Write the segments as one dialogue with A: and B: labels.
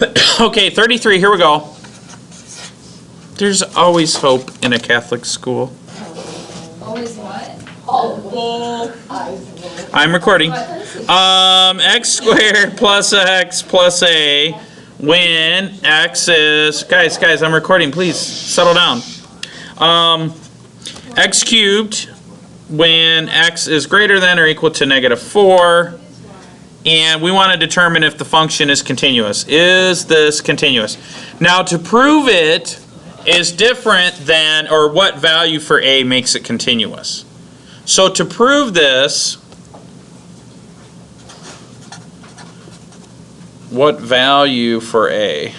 A: Okay, 33, here we go. There's always hope in a Catholic school.
B: Always what?
A: I'm recording. X squared plus x plus a when x is... Guys, I'm recording. Please, settle down. X cubed when x is greater than or equal to -4. And we want to determine if the function is continuous. Is this continuous? Now, to prove it is different than, or what value for a makes it continuous. So to prove this, what value for a?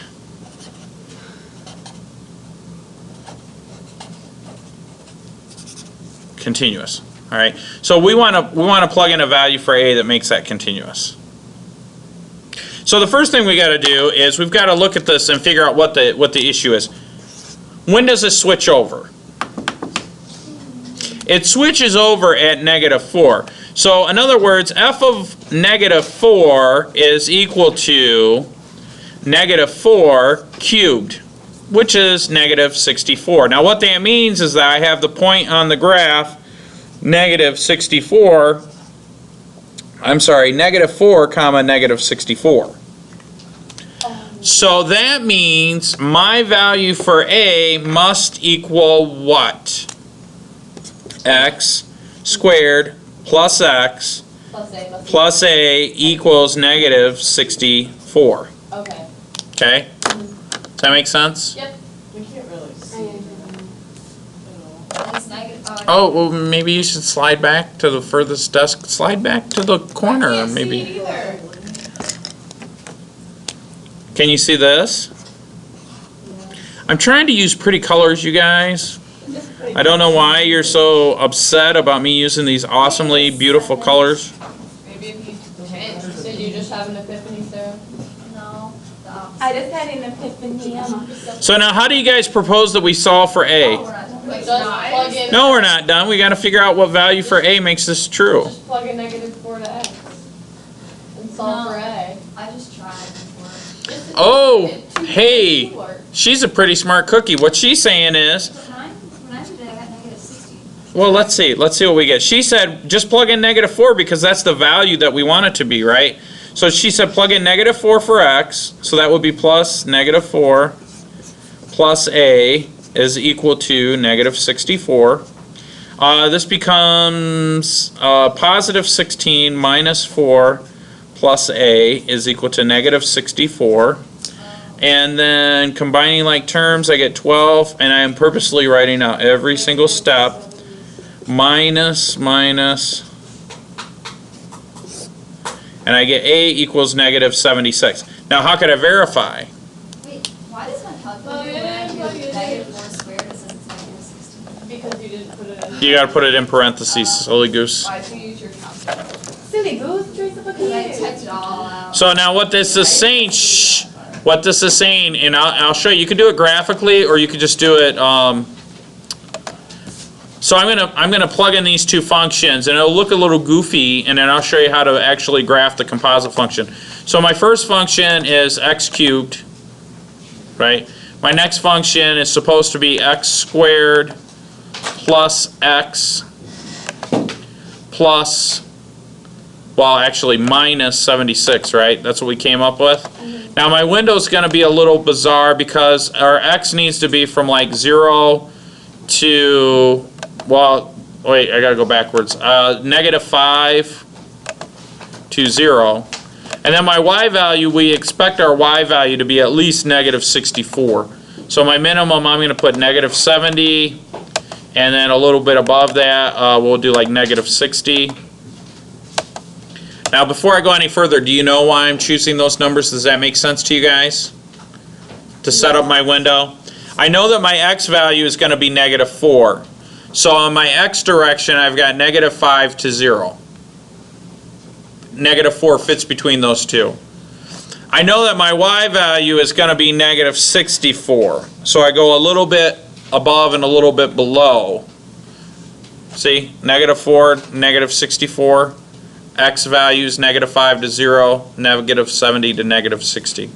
A: Continuous. All right. So we want to plug in a value for a that makes that continuous. So the first thing we got to do is we've got to look at this and figure out what the issue is. When does it switch over? It switches over at -4. So in other words, f of -4 is equal to -4 cubed, which is -64. Now what that means is that I have the point on the graph -64, I'm sorry, -4 comma -64. So that means my value for a must equal what? X squared plus x plus a equals -64.
B: Okay.
A: Okay? Does that make sense?
B: Yep.
C: We can't really see
B: It's negative.
A: Oh, well, maybe you should slide back to the furthest desk. Slide back to the corner,
B: I can't
A: maybe.
B: see it either.
A: Can you see this? I'm trying to use pretty colors, you guys. I don't know why you're so upset about me using these awesomely beautiful colors.
B: Maybe if you changed. Did you just have an epiphany, Sarah?
D: No, the opposite.
E: I just had an epiphany.
A: So now how do you guys propose that we solve for a?
B: Like, just plug in.
A: No, we're not done. We got to figure out what value for a makes this true.
B: Just plug in -4 to x. And solve for a.
D: I just tried before.
A: Oh, hey, she's a pretty smart cookie. What she's saying is,
D: When I did it, I got -60.
A: well, let's see what we get. She said just plug in -4 because that's the value that we want it to be, right? So she said plug in -4 for x, so that would be plus -4 plus a is equal to -64. This becomes positive 16 minus 4 plus a is equal to -64. And then combining like terms, I get 12, and I am purposely writing out every single step. Minus, and I get a equals -76. Now how could I verify?
D: Wait, why does my
B: Plug it in,
D: calculator
B: plug it in.
D: -4 squared it says it's -60?
B: Because you didn't put it in.
A: You gotta put it in parentheses, silly goose.
B: Why'd you use your calculator?
E: Silly goose, Teresa, look
D: Because I
E: at
D: typed
E: you.
D: it all out.
A: So now what this is saying, shh, what this is saying, and I'll show you. You can do it graphically, or you could just do it. So I'm gonna plug in these two functions, and it'll look a little goofy, and then I'll show you how to actually graph the composite function. So my first function is x cubed, right? My next function is supposed to be x squared plus x plus, well, actually minus 76, right? That's what we came up with. Now my window's going to be a little bizarre because our x needs to be from like 0 to, well, wait, I got to go backwards. -5 to 0. And then my y value, we expect our y value to be at least -64. So my minimum, I'm going to put -70, and then a little bit above that, we'll do like -60. Now before I go any further, do you know why I'm choosing those numbers? Does that make sense to you guys? To set up my window? I know that my x value is going to be -4. So on my x direction, I've got -5 to 0. -4 fits between those two. I know that my y value is going to be -64. So I go a little bit above and a little bit below. See, -4, -64. X values -5 to 0, -70 to -60.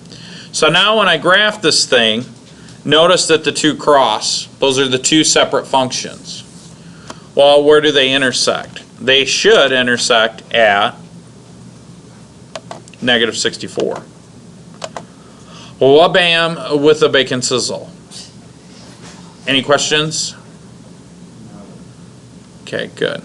A: So now when I graph this thing, notice that the two cross. Those are the two separate functions. Well, where do they intersect? They should intersect at negative 64. Well, bam with a bacon sizzle. Any questions? Okay, good.